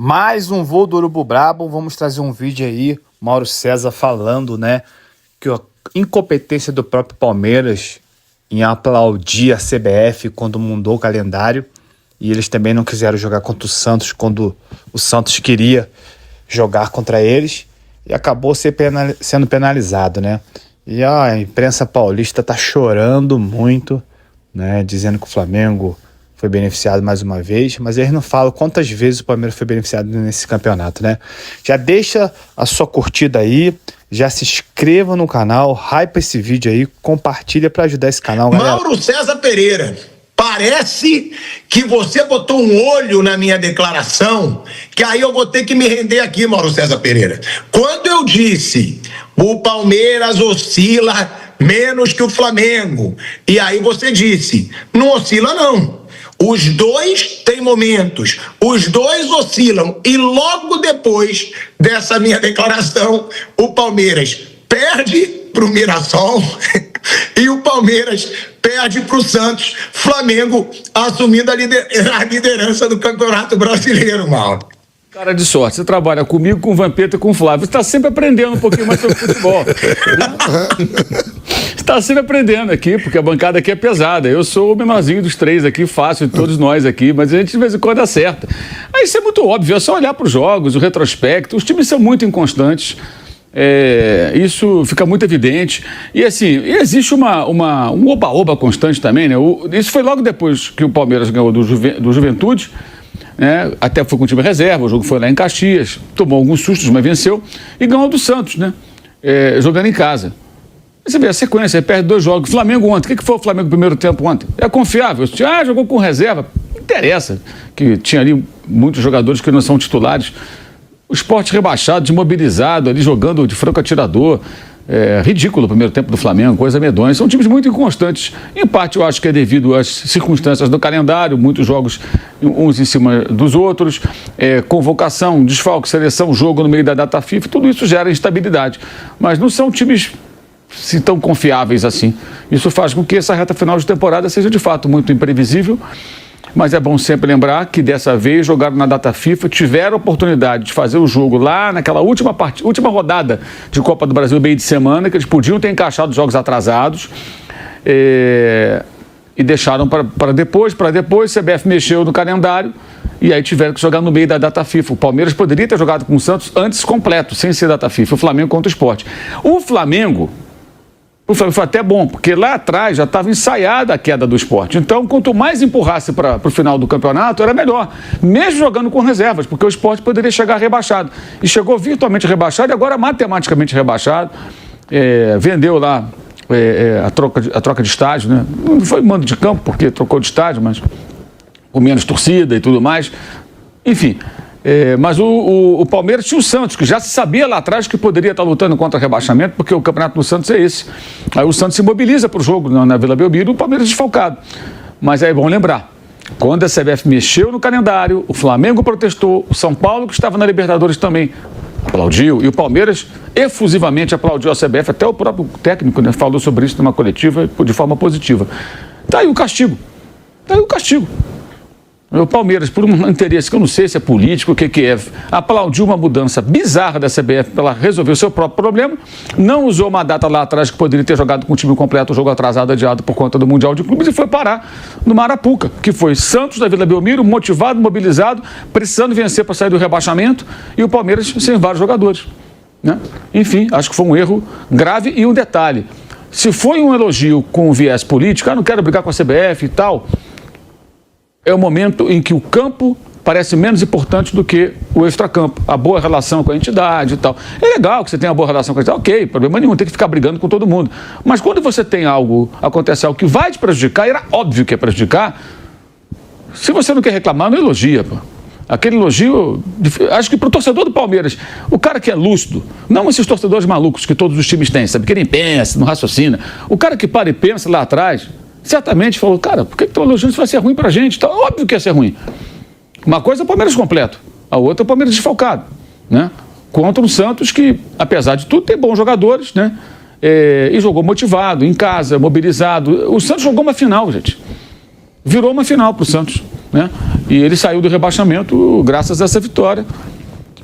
Mais um voo do Urubu Brabo, vamos trazer um vídeo aí, Mauro César falando, né, que a incompetência do próprio Palmeiras em aplaudir a CBF quando mudou o calendário, e eles também não quiseram jogar contra o Santos quando o Santos queria jogar contra eles, e acabou sendo penalizado, né, e a imprensa paulista tá chorando muito, né, dizendo que o Flamengo foi beneficiado mais uma vez, mas eles não falam quantas vezes o Palmeiras foi beneficiado nesse campeonato, né? Já deixa a sua curtida aí, já se inscreva no canal, hypa esse vídeo aí, compartilha para ajudar esse canal, galera. Mauro César Pereira, parece que você botou um olho na minha declaração, que aí eu vou ter que me render aqui, Mauro César Pereira. Quando eu disse o Palmeiras oscila menos que o Flamengo, e aí você disse, não oscila não. Os dois têm momentos, os dois oscilam, e logo depois dessa minha declaração, o Palmeiras perde para o Mirassol e o Palmeiras perde para o Santos, Flamengo assumindo a liderança do Campeonato Brasileiro, Mauro. Cara de sorte, você trabalha comigo, com o Vampeta e com o Flávio, você está sempre aprendendo um pouquinho mais sobre futebol. Você está sempre aprendendo aqui, porque a bancada aqui é pesada. Eu sou o menorzinho dos três aqui, fácil de todos nós aqui, mas a gente de vez em quando acerta. Aí isso é muito óbvio, é só olhar para os jogos, o retrospecto, os times são muito inconstantes, isso fica muito evidente. E assim, existe um oba-oba constante também, né? Isso foi logo depois que o Palmeiras ganhou do Juventude, né? Até foi com o time reserva, o jogo foi lá em Caxias, tomou alguns sustos, mas venceu, e ganhou do Santos, né? Jogando em casa. Você vê a sequência, ele perde 2 jogos. Flamengo ontem, o que foi o Flamengo no primeiro tempo ontem? É confiável. Jogou com reserva. Não interessa, que tinha ali muitos jogadores que não são titulares. O Sport rebaixado, desmobilizado, ali jogando de franco atirador. Ridículo o primeiro tempo do Flamengo, coisa medonha. São times muito inconstantes. Em parte, eu acho que é devido às circunstâncias do calendário, muitos jogos uns em cima dos outros, convocação, desfalque, seleção, jogo no meio da data FIFA, tudo isso gera instabilidade. Mas não são times se tão confiáveis assim. Isso faz com que essa reta final de temporada seja de fato muito imprevisível, mas é bom sempre lembrar que dessa vez jogaram na data FIFA, tiveram a oportunidade de fazer o jogo lá naquela última rodada de Copa do Brasil, meio de semana, que eles podiam ter encaixado jogos atrasados, e deixaram para depois, a CBF mexeu no calendário, e aí tiveram que jogar no meio da data FIFA. O Palmeiras poderia ter jogado com o Santos antes completo, sem ser data FIFA, o Flamengo contra o Sport. O Flamengo foi até bom, porque lá atrás já estava ensaiada a queda do Sport. Então, quanto mais empurrasse para o final do campeonato, era melhor. Mesmo jogando com reservas, porque o Sport poderia chegar rebaixado. E chegou virtualmente rebaixado e agora matematicamente rebaixado. Vendeu lá a troca de estádio, né? Não foi mando de campo, porque trocou de estádio, mas com menos torcida e tudo mais. Enfim. Mas o Palmeiras tinha o Santos, que já se sabia lá atrás que poderia estar lutando contra rebaixamento, porque o campeonato do Santos é esse. Aí o Santos se mobiliza para o jogo na Vila Belmiro, o Palmeiras desfalcado. Mas é bom lembrar, quando a CBF mexeu no calendário, o Flamengo protestou, o São Paulo, que estava na Libertadores, também aplaudiu, e o Palmeiras efusivamente aplaudiu a CBF, até o próprio técnico, né, falou sobre isso numa coletiva de forma positiva. Tá aí o castigo. O Palmeiras, por um interesse que eu não sei se é político, o que é, aplaudiu uma mudança bizarra da CBF para ela resolver o seu próprio problema, não usou uma data lá atrás que poderia ter jogado com o time completo, o jogo atrasado, adiado por conta do Mundial de Clubes, e foi parar no Arapuca, que foi Santos da Vila Belmiro, motivado, mobilizado, precisando vencer para sair do rebaixamento, e o Palmeiras sem vários jogadores, né? Enfim, acho que foi um erro grave. E um detalhe, se foi um elogio com viés político, não quero brigar com a CBF e tal, é o momento em que o campo parece menos importante do que o extracampo, a boa relação com a entidade e tal. É legal que você tenha uma boa relação com a entidade, ok, problema nenhum, tem que ficar brigando com todo mundo. Mas quando você tem acontece algo que vai te prejudicar, e era óbvio que ia prejudicar, se você não quer reclamar, não elogia, pô. Aquele elogio, acho que para o torcedor do Palmeiras, o cara que é lúcido, não esses torcedores malucos que todos os times têm, sabe, que nem pensa, não raciocina, o cara que para e pensa lá atrás, certamente falou, cara, por que estão elogiando? Isso vai ser ruim pra gente. Então, óbvio que ia ser ruim. Uma coisa é o Palmeiras completo, a outra é o Palmeiras desfalcado, né? Contra um Santos que, apesar de tudo, tem bons jogadores, né? E jogou motivado, em casa, mobilizado. O Santos jogou uma final, gente. Virou uma final pro Santos. né? E ele saiu do rebaixamento graças a essa vitória.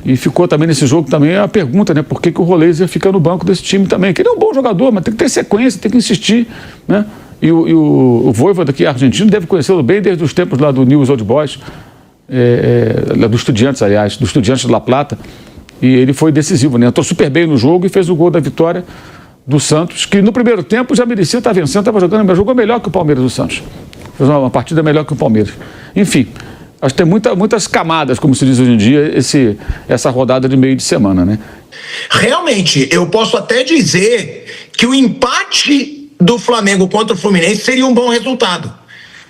E ficou também nesse jogo também a pergunta, né? Por que o Roleiser fica no banco desse time também? Que ele é um bom jogador, mas tem que ter sequência, tem que insistir, né? E o Vojvoda aqui, argentino, deve conhecê-lo bem desde os tempos lá do Newell's Old Boys, do Estudiantes, aliás, do Estudiantes de La Plata. E ele foi decisivo, né? Entrou super bem no jogo e fez o gol da vitória do Santos, que no primeiro tempo já merecia estar vencendo, estava jogando, mas jogou melhor que o Palmeiras do Santos. Fez uma partida melhor que o Palmeiras. Enfim, acho que tem muitas camadas, como se diz hoje em dia, essa rodada de meio de semana, né? Realmente, eu posso até dizer que o empate do Flamengo contra o Fluminense seria um bom resultado.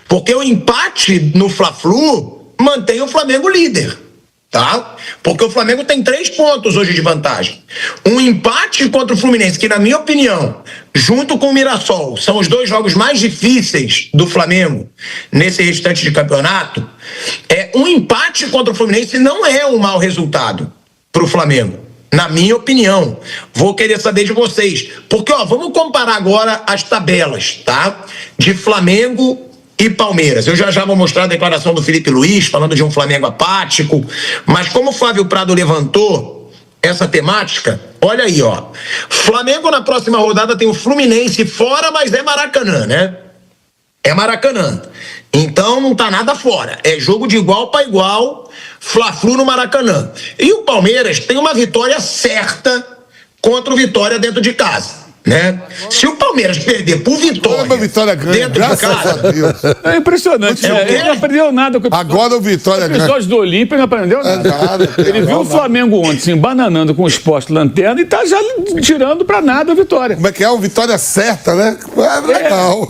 Porque o empate no Fla-Flu mantém o Flamengo líder. Tá? Porque o Flamengo tem 3 pontos hoje de vantagem. Um empate contra o Fluminense, que na minha opinião, junto com o Mirassol, são os 2 jogos mais difíceis do Flamengo nesse restante de campeonato. Um empate contra o Fluminense não é um mau resultado para o Flamengo, na minha opinião. Vou querer saber de vocês. Porque, vamos comparar agora as tabelas, tá? De Flamengo e Palmeiras. Eu já vou mostrar a declaração do Felipe Luiz, falando de um Flamengo apático, mas como o Flávio Prado levantou essa temática, olha aí, Flamengo na próxima rodada tem o Fluminense fora, mas é Maracanã, né? É Maracanã. Então não tá nada fora. É jogo de igual para igual, Fla-Flu no Maracanã. E o Palmeiras tem uma vitória certa contra o Vitória dentro de casa. Né? Se o Palmeiras perder por Vitória ganha, dentro de casa, é impressionante, né? Ele não aprendeu nada com agora o Vitória ganha. Os episódios do Olímpia não aprendeu nada. Ele viu o Flamengo ontem se embananando com o Sport Lanterna e tá já tirando pra nada a vitória. Como é que é? O Vitória certa, né? Legal.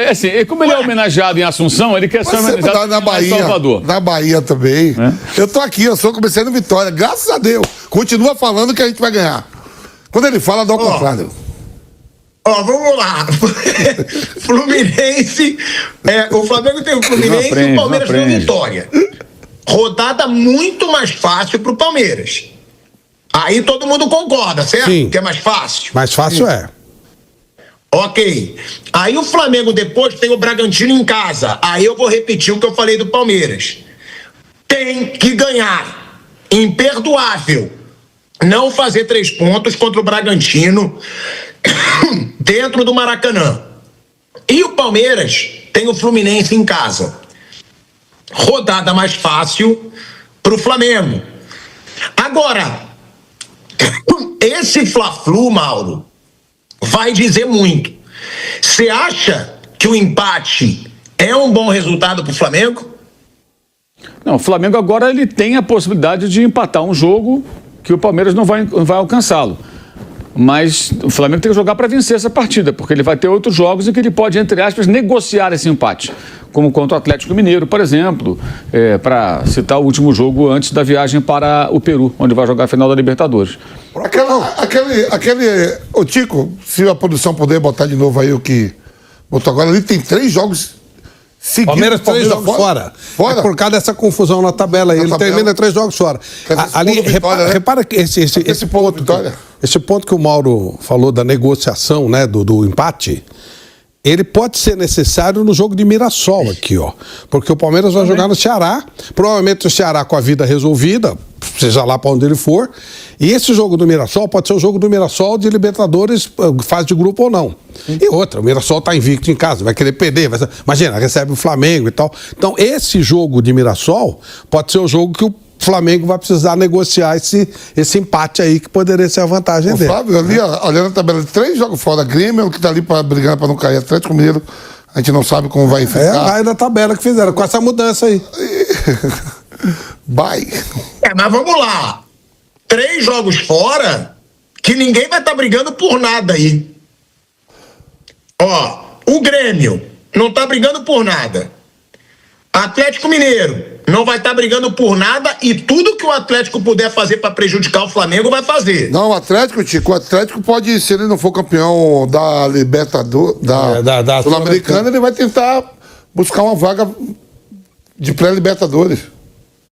Assim, como ele é homenageado em Assunção, ele quer ser homenageado na Bahia, em Salvador. Na Bahia também. Eu tô aqui, eu comecei no Vitória, graças a Deus. Continua falando que a gente vai ganhar. Quando ele fala, dá o contrário. Vamos lá. Fluminense. O Flamengo tem o Fluminense e o Palmeiras tem o Vitória. Rodada muito mais fácil pro Palmeiras. Aí todo mundo concorda, certo? Sim. Que é mais fácil. Mais fácil é. Ok. Aí o Flamengo depois tem o Bragantino em casa. Aí eu vou repetir o que eu falei do Palmeiras. Tem que ganhar. Imperdoável. Não fazer 3 pontos contra o Bragantino dentro do Maracanã. E o Palmeiras tem o Fluminense em casa. Rodada mais fácil pro Flamengo. Agora, esse Fla-Flu, Mauro, vai dizer muito. Você acha que o empate é um bom resultado pro Flamengo? Não, o Flamengo agora ele tem a possibilidade de empatar um jogo que o Palmeiras não vai alcançá-lo. Mas o Flamengo tem que jogar para vencer essa partida, porque ele vai ter outros jogos em que ele pode, entre aspas, negociar esse empate. Como contra o Atlético Mineiro, por exemplo, para citar o último jogo antes da viagem para o Peru, onde vai jogar a final da Libertadores. O Tico, se a produção puder botar de novo aí o que botou agora, ali tem 3 jogos seguidos. Palmeiras 3 jogos fora. É por causa dessa confusão na tabela aí. Ele termina 3 jogos fora. Ali, repara que esse ponto que o Mauro falou da negociação, né, do empate, ele pode ser necessário no jogo de Mirassol aqui, porque o Palmeiras vai jogar no Ceará, provavelmente o Ceará com a vida resolvida, seja lá para onde ele for, e esse jogo do Mirassol pode ser o jogo do Mirassol de Libertadores, fase de grupo ou não. E outra, o Mirassol está invicto em casa, vai querer perder, imagina, recebe o Flamengo e tal. Então, esse jogo de Mirassol pode ser o jogo que o Flamengo vai precisar negociar esse empate aí, que poderia ser a vantagem dele. Flávio, ali, olhando a tabela, 3 jogos fora, Grêmio, que tá ali brigando para não cair, Atlético Mineiro, a gente não sabe como vai ficar. Vai da tabela que fizeram, com essa mudança aí. Vai. Mas vamos lá. 3 jogos fora, que ninguém vai estar brigando por nada aí. O Grêmio não tá brigando por nada. Atlético Mineiro não vai estar brigando por nada e tudo que o Atlético puder fazer para prejudicar o Flamengo vai fazer. Não, o Atlético, Tico, o Atlético pode, se ele não for campeão da Libertadores, da Sul-Americana, ele vai tentar buscar uma vaga de pré-Libertadores.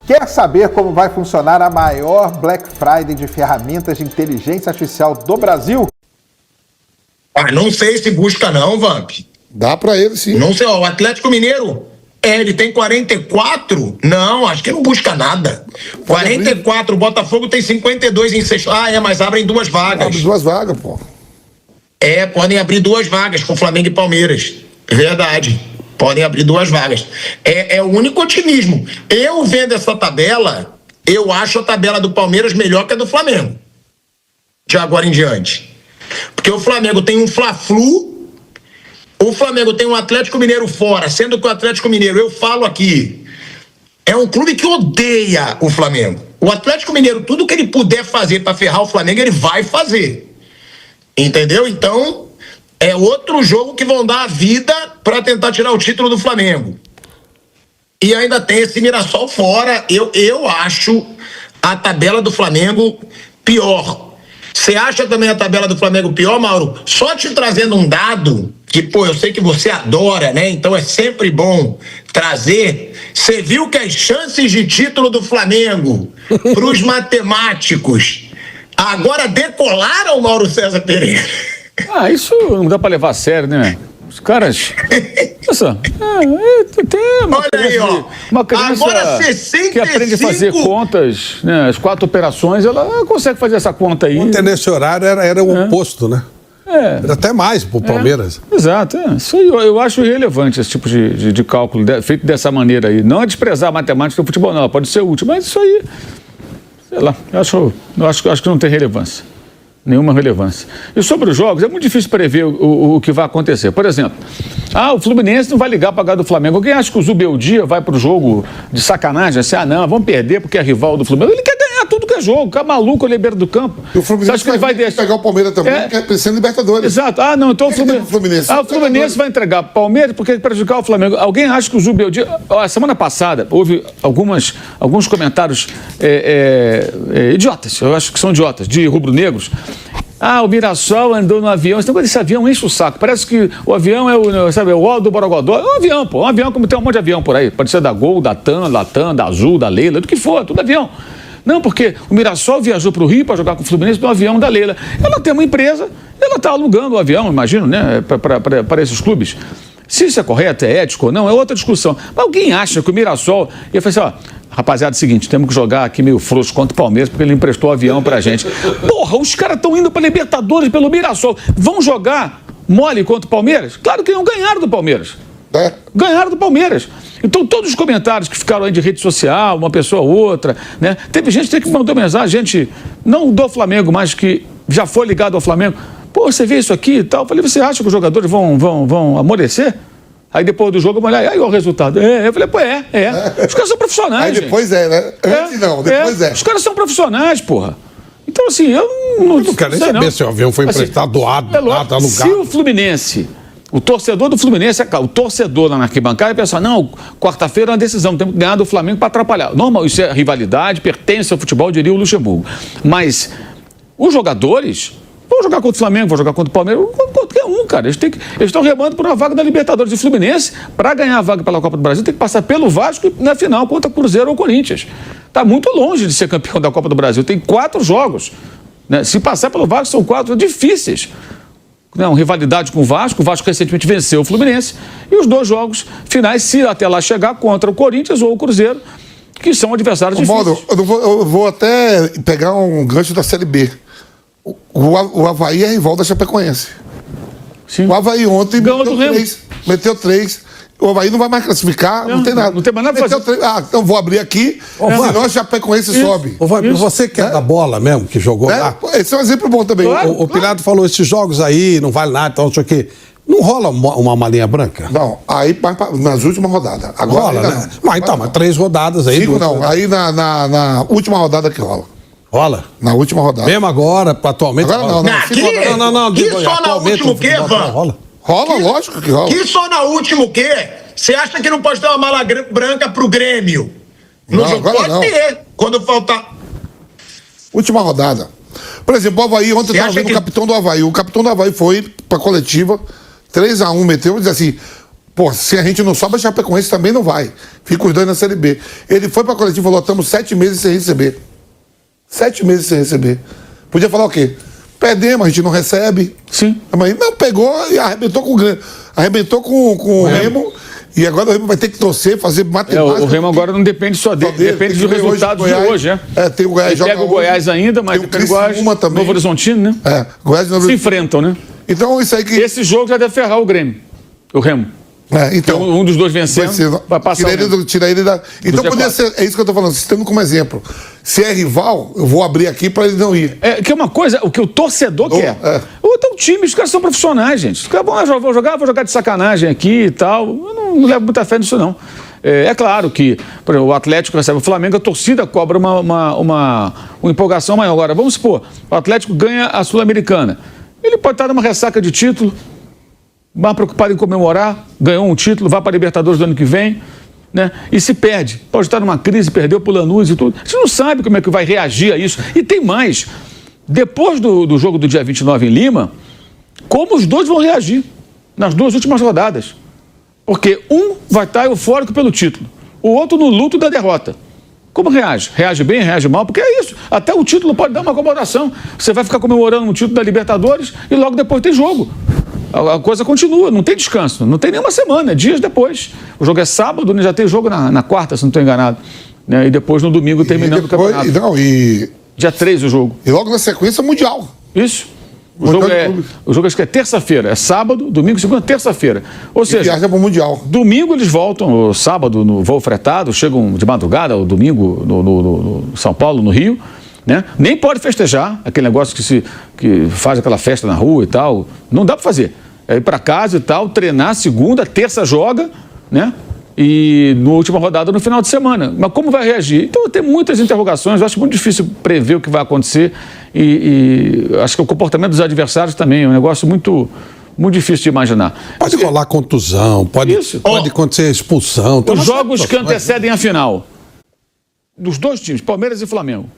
Quer saber como vai funcionar a maior Black Friday de ferramentas de inteligência artificial do Brasil? Não sei se busca não, Vamp. Dá pra ele, sim. Não sei, o Atlético Mineiro Ele tem 44? Não, acho que não busca nada. 44, o Botafogo tem 52 em sexto. Mas abrem 2 vagas. Abre 2 vagas, pô. Podem abrir 2 vagas com Flamengo e Palmeiras. Verdade. Podem abrir 2 vagas. É o único otimismo. Eu vendo essa tabela, eu acho a tabela do Palmeiras melhor que a do Flamengo. De agora em diante. Porque o Flamengo tem um Fla-Flu. O Flamengo tem um Atlético Mineiro fora, sendo que o Atlético Mineiro, eu falo aqui, é um clube que odeia o Flamengo. O Atlético Mineiro, tudo que ele puder fazer para ferrar o Flamengo, ele vai fazer. Entendeu? Então, é outro jogo que vão dar a vida para tentar tirar o título do Flamengo. E ainda tem esse Mirassol fora. Eu acho a tabela do Flamengo pior. Você acha também a tabela do Flamengo pior, Mauro? Só te trazendo um dado, que, eu sei que você adora, né? Então é sempre bom trazer. Você viu que as chances de título do Flamengo para os matemáticos agora decolaram, Mauro César Pereira? Isso não dá para levar a sério, né? Os caras... Nossa, olha aí, ó. Uma criança agora 65... que aprende a fazer contas, né? As 4 operações, ela consegue fazer essa conta aí. Ontem, nesse horário, era o oposto, né? Era até mais pro Palmeiras. Exato. Isso aí eu acho irrelevante, esse tipo de cálculo feito dessa maneira aí. Não é desprezar a matemática do futebol, não. Pode ser útil, mas isso aí, sei lá, eu acho que não tem relevância. Nenhuma relevância. E sobre os jogos, é muito difícil prever o que vai acontecer. Por exemplo, o Fluminense não vai ligar para ganhar do Flamengo. Alguém acha que o Zubeldia vai para o jogo de sacanagem? Assim, não, vamos perder porque é rival do Flamengo. Ele quer ganhar tudo que é jogo, fica maluco ali à beira do campo. E o Fluminense acha que ele vai pegar o Palmeiras também, que é pensando em Libertadores. Exato. Não, então o Fluminense vai entregar para o Palmeiras porque prejudicar o Flamengo. Alguém acha que o Zubeldia... A semana passada houve alguns comentários idiotas, eu acho que são idiotas, de rubro-negros. O Mirassol andou no avião. Esse avião enche o saco. Parece que o avião é o óleo do Borogodó. É um avião, pô. Um avião como tem um monte de avião por aí. Pode ser da Gol, da TAM, da Azul, da Leila, do que for, tudo avião. Não, porque o Mirassol viajou para o Rio para jogar com o Fluminense no avião da Leila. Ela tem uma empresa, ela está alugando o avião, imagino, né, para esses clubes. Se isso é correto, é ético ou não, é outra discussão. Mas alguém acha que o Mirassol ia fazer assim, rapaziada, é o seguinte, temos que jogar aqui meio frouxo contra o Palmeiras porque ele emprestou o avião pra gente. Porra, os caras estão indo pra Libertadores pelo Mirassol. Vão jogar mole contra o Palmeiras? Claro que não ganharam do Palmeiras. Ganharam do Palmeiras. Então, todos os comentários que ficaram aí de rede social, uma pessoa ou outra, né? Teve gente que mandou mensagem, gente, não do Flamengo, mas que já foi ligado ao Flamengo. Pô, você vê isso aqui e tal? Eu falei, você acha que os jogadores vão amolecer? Aí depois do jogo eu olhei, aí o resultado. Eu falei, Os caras são profissionais. Aí depois gente. Antes não, depois Os caras são profissionais, porra. Então, assim, eu não quero nem saber se o avião foi emprestado, doado, alugado. Se o Fluminense, o torcedor do Fluminense, o torcedor lá na arquibancada, ia pensar, não, quarta-feira é uma decisão, temos que ganhar do Flamengo para atrapalhar. Normal, isso é rivalidade, pertence ao futebol, diria o Luxemburgo. Mas os jogadores... Vou jogar contra o Flamengo, vou jogar contra o Palmeiras, qualquer um, cara. Eles estão remando por uma vaga da Libertadores. E o Fluminense, para ganhar a vaga pela Copa do Brasil, tem que passar pelo Vasco na final contra Cruzeiro ou Corinthians. Está muito longe de ser campeão da Copa do Brasil. Tem 4 jogos. Né? Se passar pelo Vasco, são 4 difíceis. Não, rivalidade com o Vasco recentemente venceu o Fluminense. E os 2 jogos finais, se até lá chegar, contra o Corinthians ou o Cruzeiro, que são adversários difíceis. Eu vou até pegar um gancho da Série B. O Avaí é rival da Chapecoense. Sim. O Avaí ontem meteu 3. O Avaí não vai mais classificar, não tem nada. Não tem mais nada pra fazer. Então vou abrir aqui, senão a Chapecoense sobe. Você que é da bola mesmo, que jogou lá. Esse é um exemplo bom também. O Pilato falou, esses jogos aí não vale nada, então não sei o quê. Não rola uma malinha branca? Não, aí nas últimas rodadas. Agora rola, né? Mas 3 rodadas aí. 5 não, aí na última rodada que rola. Rola? Na última rodada. Mesmo agora, atualmente? Agora não. Que só na última o quê, Van? Rola, lógico que rola. Que só na última o quê? Você acha que não pode ter uma mala branca pro Grêmio? Não pode ter, quando faltar... Última rodada. Por exemplo, o Avaí, ontem eu estava vendo o capitão do Avaí. O capitão do Avaí foi pra coletiva, 3-1, meteu e disse assim... Pô, se a gente não sobe, a Chapecoense também não vai. Fica os 2 na Série B. Ele foi pra coletiva e falou, estamos 7 meses sem receber. 7 meses sem receber. Podia falar o quê? Perdemos, a gente não recebe. Sim. Mas não, pegou e arrebentou com o Remo E agora o Remo vai ter que torcer, fazer matemática. O Remo agora não depende só dele, depende dos resultados de hoje, tem o Goiás, pega o Goiás ainda, mas tem o Goiás, Novo Horizontino, né? Goiás se enfrentam, né? Então isso aí que... Esse jogo já deve ferrar o Grêmio, o Remo. Então, um dos dois vencendo, vai passar tira ele da... Então poderia ser, é isso que eu tô falando, tendo como exemplo. Se é rival, eu vou abrir aqui para ele não ir. Que é uma coisa, o que o torcedor quer. Então, time, os caras são profissionais, gente. Os caras vou jogar de sacanagem aqui e tal. Eu não levo muita fé nisso, não. É claro que, por exemplo, o Atlético recebe o Flamengo, a torcida cobra uma empolgação maior. Agora, vamos supor, o Atlético ganha a Sul-Americana. Ele pode estar numa ressaca de título, mais preocupado em comemorar, ganhou um título, vai para a Libertadores do ano que vem, né? E se perde. Pode estar numa crise, perdeu pro Lanús e tudo. A gente não sabe como é que vai reagir a isso. E tem mais. Depois do jogo do dia 29 em Lima, como os dois vão reagir nas duas últimas rodadas. Porque um vai estar eufórico pelo título, o outro no luto da derrota. Como reage? Reage bem, reage mal? Porque é isso. Até o título pode dar uma acomodação. Você vai ficar comemorando um título da Libertadores e logo depois tem jogo. A coisa continua, não tem descanso, não tem nenhuma semana, é dias depois. O jogo é sábado, já tem jogo na quarta, se não estou enganado. Né? E depois no domingo terminando o campeonato. Dia 3 o jogo. E logo na sequência, Mundial. Isso. O jogo acho que é terça-feira, é sábado, domingo, segunda, terça-feira. Ou seja, viaja para o Mundial. Domingo eles voltam, o sábado no voo fretado, chegam de madrugada, o domingo no São Paulo, no Rio. Né? Nem pode festejar, aquele negócio que faz aquela festa na rua e tal. Não dá para fazer. É ir para casa e tal, treinar segunda, terça joga, né? E na última rodada no final de semana. Mas como vai reagir? Então tem muitas interrogações, eu acho muito difícil prever o que vai acontecer e acho que o comportamento dos adversários também é um negócio muito difícil de imaginar. Pode rolar contusão, pode acontecer expulsão. Os jogos que antecedem a final dos dois times, Palmeiras e Flamengo,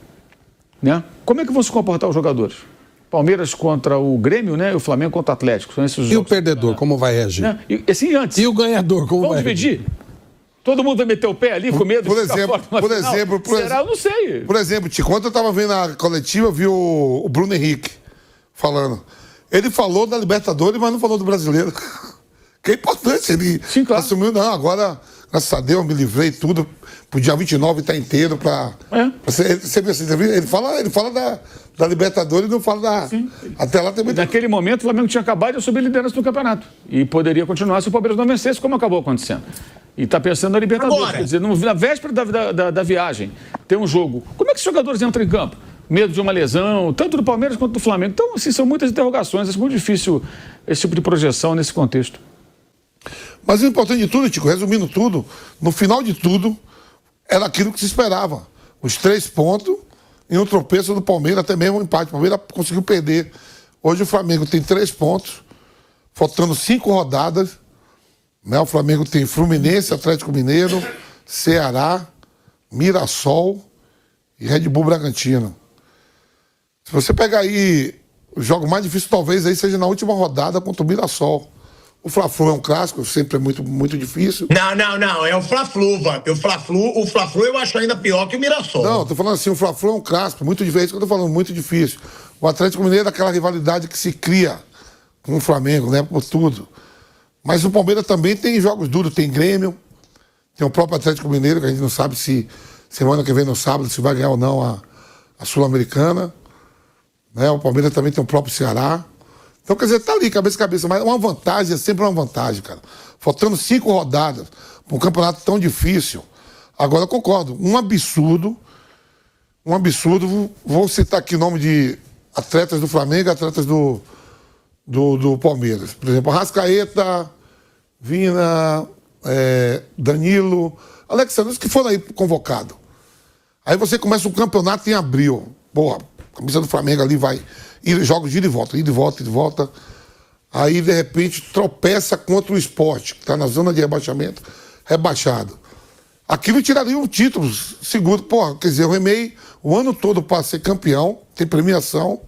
né? Como é que vão se comportar os jogadores? Palmeiras contra o Grêmio, né? E o Flamengo contra o Atlético. São esses e o perdedor, como vai reagir? Né? E assim antes. E o ganhador, como vai reagir? Vamos dividir? Todo mundo vai meter o pé ali com medo de ficar fora na final? Será? Eu não sei. Por exemplo, quando eu estava vendo a coletiva, vi o Bruno Henrique falando. Ele falou da Libertadores, mas não falou do Brasileiro. Que é importante. Ele assumiu, não, agora, graças a Deus, me livrei tudo. Pro dia 29 tá inteiro para. Você viu essa entrevista? Ele fala da Libertadores e não fala da. Sim. Até lá também. Naquele momento, o Flamengo tinha acabado de subir liderança do campeonato. E poderia continuar se o Palmeiras não vencesse, como acabou acontecendo. E está pensando na Libertadores. Agora. Quer dizer, na véspera da viagem, tem um jogo. Como é que os jogadores entram em campo? Medo de uma lesão, tanto do Palmeiras quanto do Flamengo. Então, assim, são muitas interrogações. É muito difícil esse tipo de projeção nesse contexto. Mas o importante de tudo, Tico, resumindo tudo, no final de tudo, era aquilo que se esperava. Os 3 pontos e um tropeço do Palmeiras, até mesmo um empate. O Palmeiras conseguiu perder. Hoje o Flamengo tem 3 pontos, faltando 5 rodadas. Né? O Flamengo tem Fluminense, Atlético Mineiro, Ceará, Mirassol e Red Bull Bragantino. Se você pegar aí, o jogo mais difícil talvez aí seja na última rodada contra o Mirassol. O Fla-Flu é um clássico, sempre é muito difícil. Não, é o Fla-Flu, o Fla-Flu eu acho ainda pior que o Mirassol. Não, tô falando assim, o Fla-Flu é um clássico, muito difícil, isso que eu tô falando, muito difícil. O Atlético Mineiro é aquela rivalidade que se cria com o Flamengo, né, por tudo. Mas o Palmeiras também tem jogos duros, tem Grêmio, tem o próprio Atlético Mineiro, que a gente não sabe se semana que vem no sábado, se vai ganhar ou não a Sul-Americana. Né? O Palmeiras também tem o próprio Ceará. Então, quer dizer, tá ali, cabeça a cabeça. Mas uma vantagem é sempre uma vantagem, cara. Faltando 5 rodadas para um campeonato tão difícil. Agora, eu concordo. Um absurdo. Vou citar aqui o nome de atletas do Flamengo e atletas do Palmeiras. Por exemplo, Arrascaeta, Vina, Danilo, Alexandre, os que foram aí convocados. Aí você começa o campeonato em abril. Porra, a camisa do Flamengo ali vai... Jogos de ida e volta. Aí, de repente, tropeça contra o Sport, que está na zona de rebaixamento, rebaixado. Aquilo tiraria um título seguro. Porra, quer dizer, eu remei o ano todo para ser campeão, tem premiação,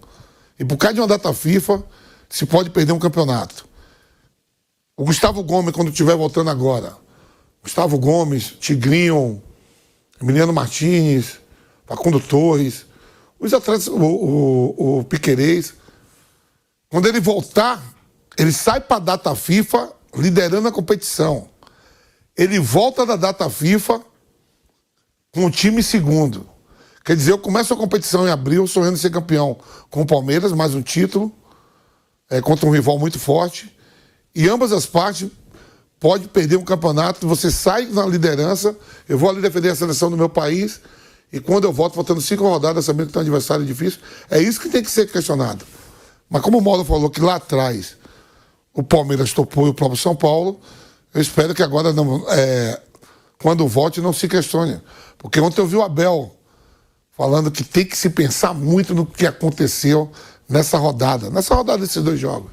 e por causa de uma data FIFA, se pode perder um campeonato. O Gustavo Gomes, quando estiver voltando agora, Gustavo Gomes, Tigrinho, Emiliano Martins, Facundo Torres, os atletas, o Piquerez, quando ele voltar, ele sai para a data FIFA liderando a competição. ele volta da data FIFA com o time segundo. Quer dizer, eu começo a competição em abril, sonhando ser campeão com o Palmeiras, mais um título, contra um rival muito forte. E ambas as partes podem perder um campeonato, você sai na liderança, eu vou ali defender a seleção do meu país, e quando eu volto, faltando 5 rodadas, sabendo que tem um adversário difícil, é isso que tem que ser questionado. Mas como o Mauro falou que lá atrás o Palmeiras topou e o próprio São Paulo, eu espero que agora, quando volte, não se questione. Porque ontem eu vi o Abel falando que tem que se pensar muito no que aconteceu nessa rodada desses 2 jogos.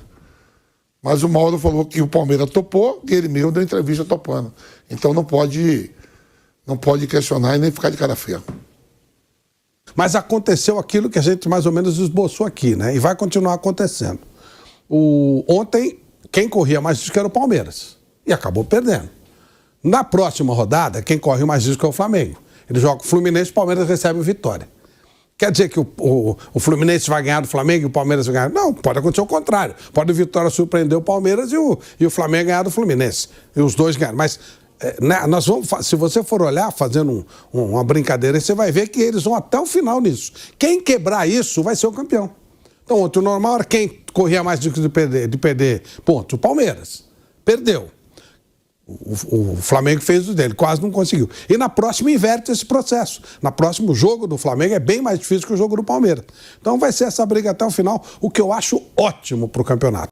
Mas o Mauro falou que o Palmeiras topou e ele mesmo deu entrevista topando. Então não pode questionar e nem ficar de cara feia. Mas aconteceu aquilo que a gente mais ou menos esboçou aqui, né? E vai continuar acontecendo. Ontem, quem corria mais risco era o Palmeiras. E acabou perdendo. Na próxima rodada, quem corre mais risco é o Flamengo. Ele joga com o Fluminense e o Palmeiras recebe vitória. Quer dizer que o Fluminense vai ganhar do Flamengo e o Palmeiras vai ganhar? Não, pode acontecer o contrário. Pode a vitória surpreender o Palmeiras e o Flamengo ganhar do Fluminense. E os dois ganham. Mas nós vamos, se você for olhar, fazendo uma brincadeira, você vai ver que eles vão até o final nisso. Quem quebrar isso vai ser o campeão. Então, ontem o normal era quem corria mais risco de perder pontos. O Palmeiras. Perdeu. O Flamengo fez o dele, quase não conseguiu. E na próxima inverte esse processo. Na próxima, o jogo do Flamengo é bem mais difícil que o jogo do Palmeiras. Então vai ser essa briga até o final, o que eu acho ótimo para o campeonato.